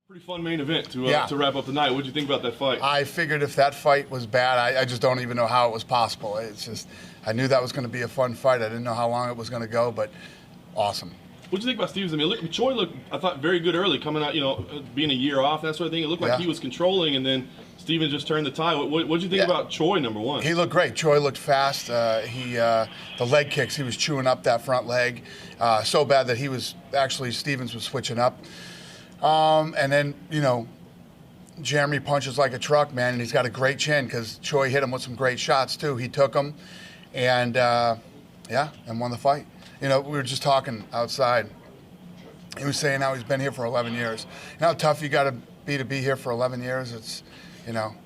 Pretty fun main event to wrap up the night. What did you think about that fight? I figured if that fight was bad, I just don't even know how it was possible. It's just, I knew that was going to be a fun fight. I didn't know how long it was going to go, but awesome. What did you think about Stevens? I mean, Choi looked, I thought, very good early, coming out, being a year off, that sort of thing. It looked like he was controlling, and then Stevens just turned the tide. What did you think about Choi, number one? He looked great. Choi looked fast. The leg kicks, he was chewing up that front leg so bad that Stevens was switching up. And then, Jeremy punches like a truck, man, and he's got a great chin because Choi hit him with some great shots, too. He took them and won the fight. We were just talking outside. He was saying how he's been here for 11 years. You know how tough you got to be here for 11 years? It's,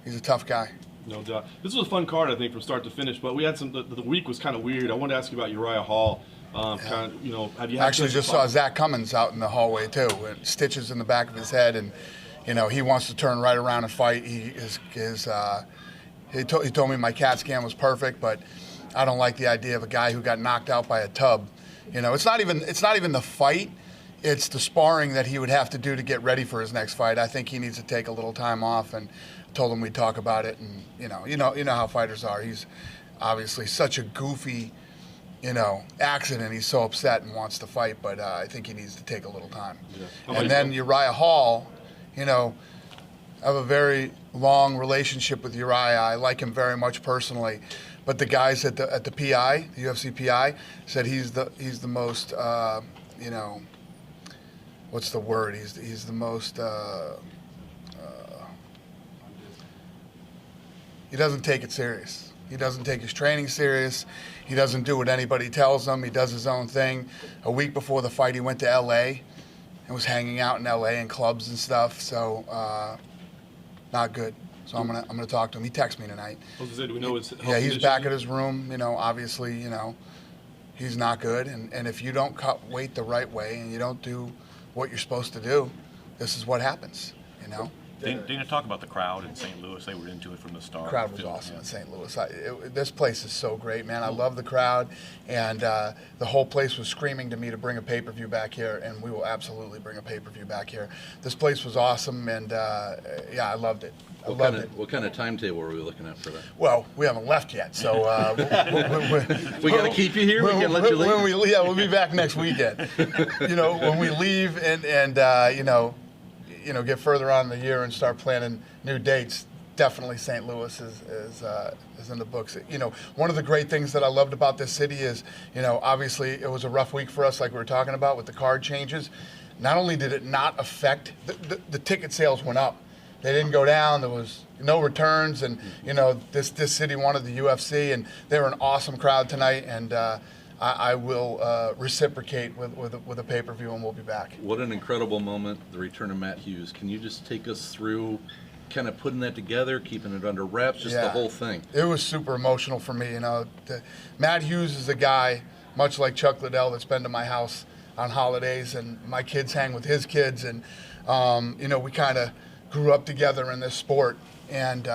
he's a tough guy. No doubt. This was a fun card, I think, from start to finish, but we had the week was kind of weird. I wanted to ask you about Uriah Hall. Have you had actually just saw Zach Cummins out in the hallway too, with stitches in the back of his head, and he wants to turn right around and fight. He told me my CAT scan was perfect, but I don't like the idea of a guy who got knocked out by a tub. It's not even the fight. It's the sparring that he would have to do to get ready for his next fight. I think he needs to take a little time off, and told him we'd talk about it. And you know how fighters are. He's obviously such a goofy, accident. He's so upset and wants to fight, but I think he needs to take a little time. Yeah. And then Uriah Hall, I have a very long relationship with Uriah. I like him very much personally, but the guys at the PI, the UFC PI, said he's the most, what's the word? He's the most. He doesn't take it serious. He doesn't take his training serious. He doesn't do what anybody tells him. He does his own thing. A week before the fight, he went to L.A. and was hanging out in L.A. in clubs and stuff. So, not good. So I'm gonna talk to him. He texted me tonight. Do we know his health he's condition? back at his room. Obviously, he's not good. And if you don't cut weight the right way and you don't do what you're supposed to do, this is what happens. Dana, talk about the crowd in St. Louis. They were into it from the start. The crowd was awesome in St. Louis. This place is so great, man. I love the crowd, and the whole place was screaming to me to bring a pay-per-view back here, and we will absolutely bring a pay-per-view back here. This place was awesome, and I loved it. What kind of timetable are we looking at for that? Well, we haven't left yet, so we got to keep you here. We can't let you leave. We'll be back next weekend. When we leave and get further on in the year and start planning new dates, definitely St. Louis is in the books. One of the great things that I loved about this city is, obviously it was a rough week for us, like we were talking about with the card changes. Not only did it not affect, the ticket sales went up. They didn't go down. There was no returns, and this city wanted the UFC, and they were an awesome crowd tonight, and I will reciprocate with a pay-per-view, and we'll be back. What an incredible moment, the return of Matt Hughes. Can you just take us through kind of putting that together, keeping it under wraps, just the whole thing? It was super emotional for me. Matt Hughes is a guy, much like Chuck Liddell, that's been to my house on holidays, and my kids hang with his kids, and we kind of grew up together in this sport, and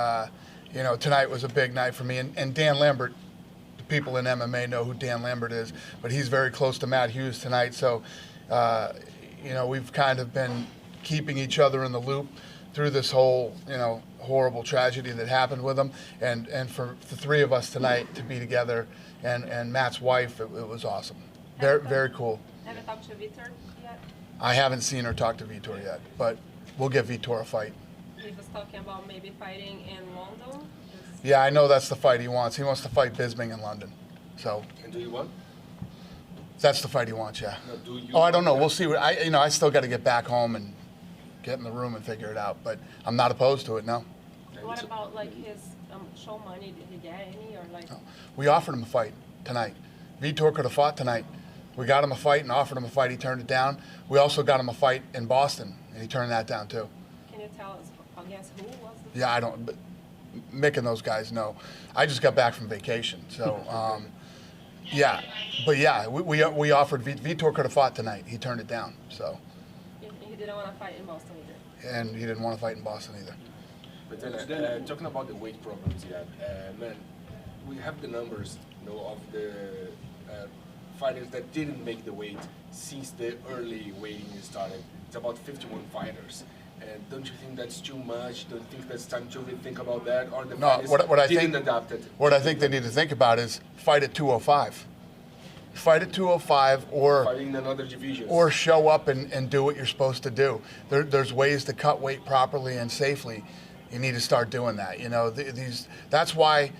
tonight was a big night for me. And Dan Lambert, the people in MMA know who Dan Lambert is, but he's very close to Matt Hughes tonight. So, we've kind of been keeping each other in the loop through this whole, horrible tragedy that happened with him, and for the three of us tonight to be together, and Matt's wife, it was awesome. Very, very cool. Have you talked to Vitor yet? I haven't seen her talk to Vitor yet, but we'll give Vitor a fight. He was talking about maybe fighting in London. Yeah, I know that's the fight he wants. He wants to fight Bisping in London. So. And do you want? That's the fight he wants, yeah. No, do you I don't know. We'll see. I still got to get back home and get in the room and figure it out. But I'm not opposed to it. No. What about his show money? Did he get any or No. We offered him a fight tonight. Vitor could have fought tonight. We got him a fight and offered him a fight. He turned it down. We also got him a fight in Boston, and he turned that down too. Can you tell us against who was the? Yeah, I don't. But Mick and those guys know. I just got back from vacation, so yeah. But yeah, we offered. Vitor could have fought tonight. He turned it down. So. He didn't want to fight in Boston either. And he didn't want to fight in Boston either. But then, talking about the weight problems, man, we have the numbers, of the fighters that didn't make the weight since the early weighting started. It's about 51 fighters. And don't you think that's too much? Don't you think that's time to rethink about that? Or the No, fighters what I didn't think- adapt it? What I think they need to think about is fight at 205. Fight at 205 Fighting in another division. or show up and do what you're supposed to do. There's ways to cut weight properly and safely. You need to start doing that. You know, that's why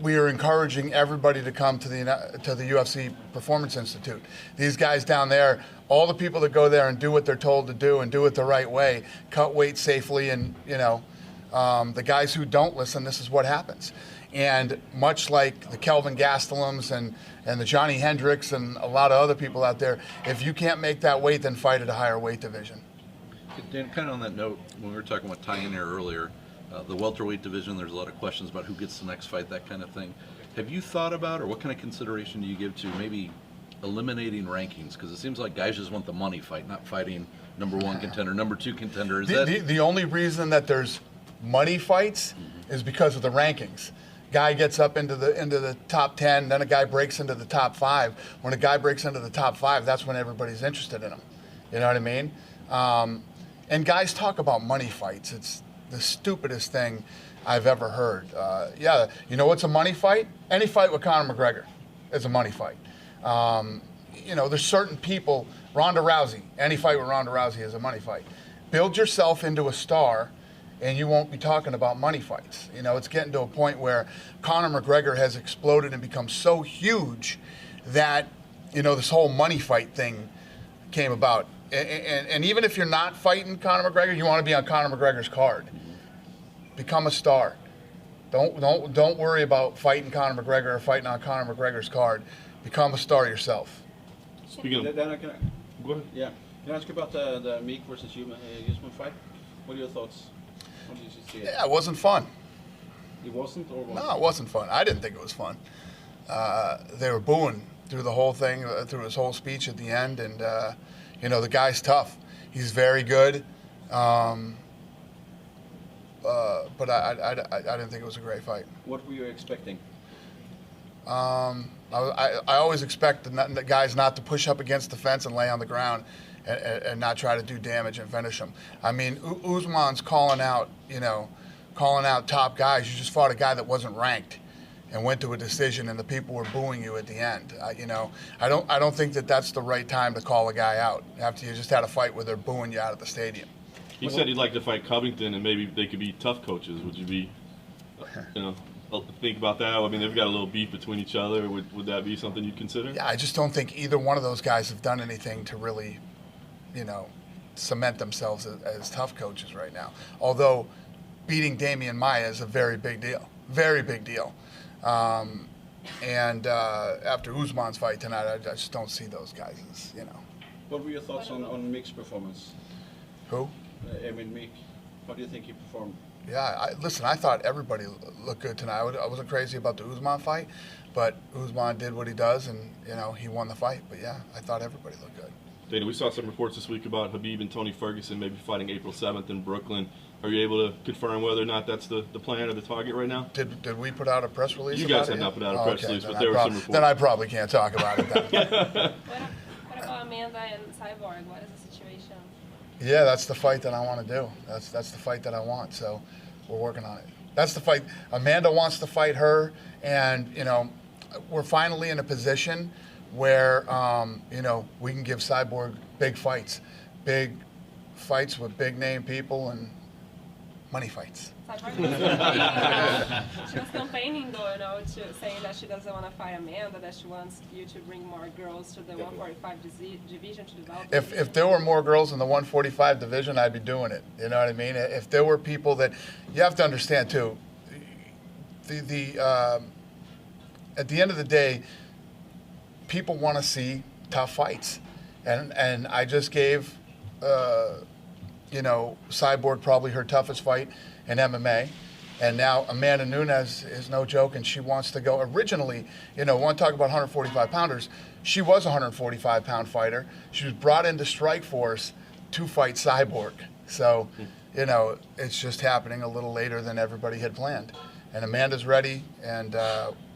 we are encouraging everybody to come to the UFC Performance Institute. These guys down there, all the people that go there and do what they're told to do and do it the right way, cut weight safely, and the guys who don't listen, this is what happens. And much like the Kelvin Gastelums and the Johnny Hendricks and a lot of other people out there, if you can't make that weight, then fight at a higher weight division. Dan, kind of on that note, when we were talking about tying in there earlier, the welterweight division, there's a lot of questions about who gets the next fight, that kind of thing. Have you thought about, or what kind of consideration do you give to maybe eliminating rankings? Because it seems like guys just want the money fight, not fighting number one contender, number two contender. Is The only reason that there's money fights is because of the rankings. Guy gets up into the top 10, then a guy breaks into the top 5. When a guy breaks into the top 5, that's when everybody's interested in him. You know what I mean? And guys talk about money fights. It's the stupidest thing I've ever heard. Yeah, you know what's a money fight? Any fight with Conor McGregor is a money fight. There's certain people, Ronda Rousey, any fight with Ronda Rousey is a money fight. Build yourself into a star, and you won't be talking about money fights. You know, it's getting to a point where Conor McGregor has exploded and become so huge that, this whole money fight thing came about. And even if you're not fighting Conor McGregor, you want to be on Conor McGregor's card. Become a star. Don't worry about fighting Conor McGregor or fighting on Conor McGregor's card. Become a star yourself. Speaking of, Go ahead. yeah. Can I ask you about the Meek versus Usman fight? What are your thoughts? What did you see? Yeah, it wasn't fun. It wasn't, or was No, it wasn't fun. I didn't think it was fun. They were booing through the whole thing, through his whole speech at the end, and the guy's tough. He's very good, but I didn't think it was a great fight. What were you expecting? I always expect the guys not to push up against the fence and lay on the ground and not try to do damage and finish them. I mean, Usman's calling out top guys. You just fought a guy that wasn't ranked and went to a decision, and the people were booing you at the end. I don't think that that's the right time to call a guy out after you just had a fight where they're booing you out of the stadium. He said he'd like to fight Covington, and maybe they could be tough coaches. Would you be, think about that? I mean, they've got a little beef between each other. Would that be something you'd consider? Yeah, I just don't think either one of those guys have done anything to really, cement themselves as tough coaches right now. Although beating Damian Maia is a very big deal. Very big deal. And after Usman's fight tonight, I just don't see those guys as, What were your thoughts on Meek's performance? Who? Meek. How do you think he performed? Yeah, I thought everybody looked good tonight. I wasn't crazy about the Usman fight, but Usman did what he does, and, he won the fight. But, yeah, I thought everybody looked good. Dana, we saw some reports this week about Khabib and Tony Ferguson maybe fighting April 7th in Brooklyn. Are you able to confirm whether or not that's the plan or the target right now? Did we put out a press release? You about guys it had yet? not put out a press release, Then but there were some reports. Then I probably can't talk about it then. What about Amanda and Cyborg? What is the situation? Yeah, that's the fight that I want to do. That's the fight that I want. So we're working on it. That's the fight. Amanda wants to fight her, and we're finally in a position where we can give Cyborg big fights with big name people and money fights. She was campaigning, though, saying that she doesn't want to fight Amanda, that she wants you to bring more girls to the 145 division to develop. If there were more girls in the 145 division, I'd be doing it. You know what I mean? If there were people that, you have to understand too, at the end of the day, people want to see tough fights, and I just gave Cyborg probably her toughest fight in MMA. And now Amanda Nunes is no joke, and she wants to go. Originally, want to talk about 145-pounders, she was a 145-pound fighter. She was brought into Strikeforce to fight Cyborg. So, it's just happening a little later than everybody had planned. And Amanda's ready, and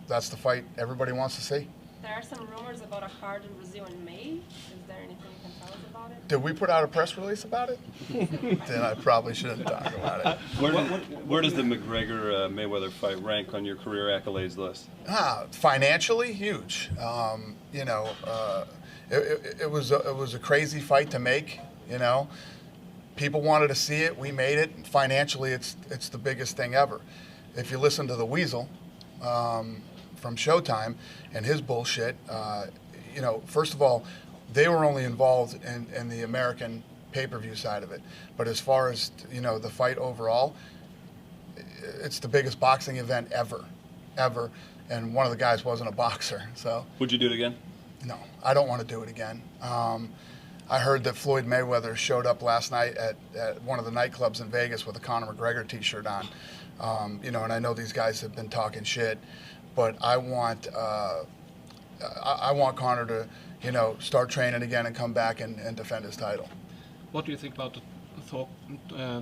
that's the fight everybody wants to see. There are some rumors about a card in Brazil in May. Is there anything you can tell us about it? Did we put out a press release about it? Then I probably shouldn't talk about it. Where does the McGregor-Mayweather fight rank on your career accolades list? Financially, huge. You know, it was a crazy fight to make. You know, people wanted to see it. We made it. Financially, it's the biggest thing ever. If you listen to the Weasel from Showtime and his bullshit, you know, first of all, they were only involved in the American pay-per-view side of it. But as far as, you know, the fight overall, it's the biggest boxing event ever. And one of the guys wasn't a boxer, so. Would you do it again? No, I don't want to do it again. I heard that Floyd Mayweather showed up last night at one of the nightclubs in Vegas with a Conor McGregor t-shirt on. You know, and I know these guys have been talking shit, but I want Conor to, you know, start training again and come back and defend his title. What do you think about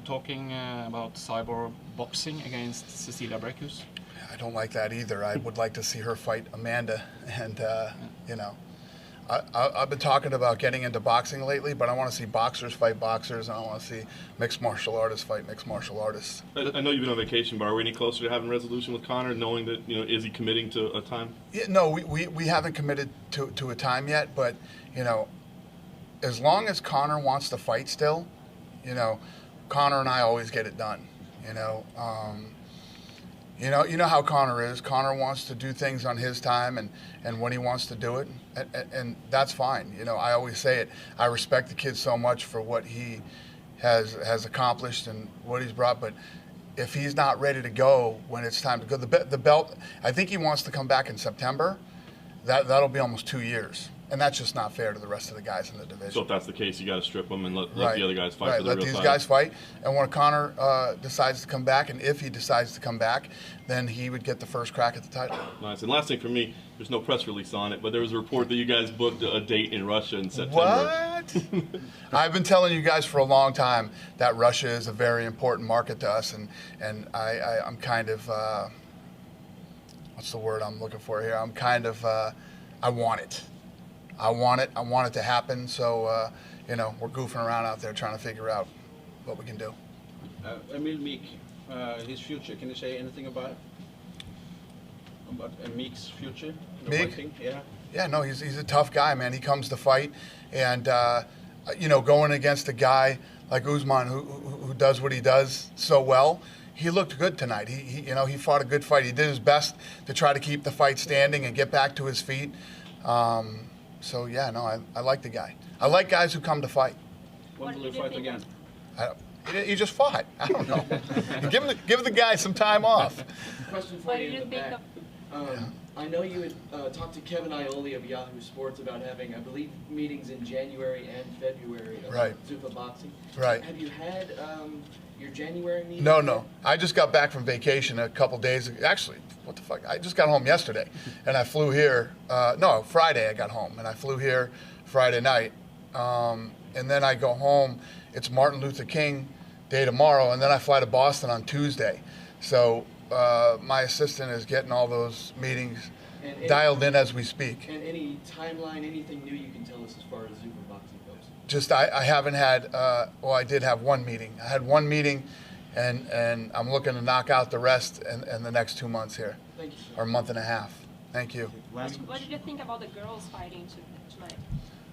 talking about cyber boxing against Cecilia Brækhus? I don't like that either. I would like to see her fight Amanda, and you know, I've been talking about getting into boxing lately, but I want to see boxers fight boxers, and I want to see mixed martial artists fight mixed martial artists. I know you've been on vacation, but are we any closer to having resolution with Conor, knowing that, you know, is he committing to a time? Yeah, no, we haven't committed to a time yet, but, you know, as long as Conor wants to fight still, you know, Conor and I always get it done, you know. You know how Conor is. Conor wants to do things on his time and when he wants to do it, and that's fine. You know, I always say it. I respect the kid so much for what he has accomplished and what he's brought, but if he's not ready to go when it's time to go, the belt, I think he wants to come back in September. That'll be almost 2 years. And that's just not fair to the rest of the guys in the division. So if that's the case, you got to strip them and let the other guys fight for the real Let these title. guys fight. And when Conor decides to come back, and if he decides to come back, then he would get the first crack at the title. Nice. And last thing for me, there's no press release on it, but there was a report that you guys booked a date in Russia in September. What? I've been telling you guys for a long time that Russia is a very important market to us, and I'm kind of, what's the word I'm looking for here? I'm kind of, I want it. I want it to happen, so, you know, we're goofing around out there trying to figure out what we can do. Emil Meek, his future, can you say anything about Meek's future? Meek? Yeah. Yeah, no, he's a tough guy, man. He comes to fight, and, you know, going against a guy like Usman who does what he does so well, he looked good tonight. He you know, he fought a good fight. He did his best to try to keep the fight standing and get back to his feet. So yeah, no, I like the guy. I like guys who come to fight. When will he fight again? He just fought. I don't know. give the guy some time off. Question for you in the back. I know you had talked to Kevin Ioli of Yahoo Sports about having, I believe, meetings in January and February about Zuffa boxing. Right. Have you had your January meeting? No. I just got back from vacation a couple days ago. Actually, what the fuck? I just got home yesterday, and I flew here. No, Friday I got home, and I flew here Friday night. And then I go home. It's Martin Luther King Day tomorrow, and then I fly to Boston on Tuesday. So my assistant is getting all those meetings dialed in as we speak. And any timeline, anything new you can tell us as far as Zuffa boxing goes? Just I haven't had. Well, I did have one meeting. I had one meeting, and I'm looking to knock out the rest in the next 2 months here. Thank you, sir. Or a month and a half. Thank you. What did you think about the girls fighting tonight?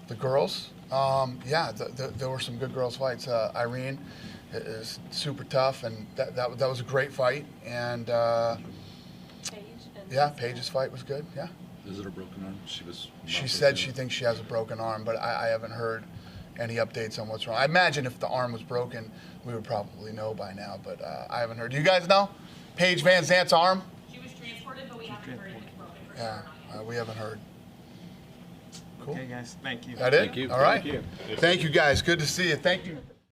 The girls? Yeah, there were some good girls fights. Irene is super tough, and that was a great fight. And yeah, Paige's fight was good. Yeah. Is it a broken arm? She said she thinks she has a broken arm, but I haven't heard any updates on what's wrong. I imagine if the arm was broken, we would probably know by now, but I haven't heard. Do you guys know Paige Van Zant's arm? She was transported, but we haven't heard if it's broken for Yeah, we haven't heard. Cool. Okay, guys. Thank you. That it? Thank you. All right. Thank you. Thank you, guys. Good to see you. Thank you.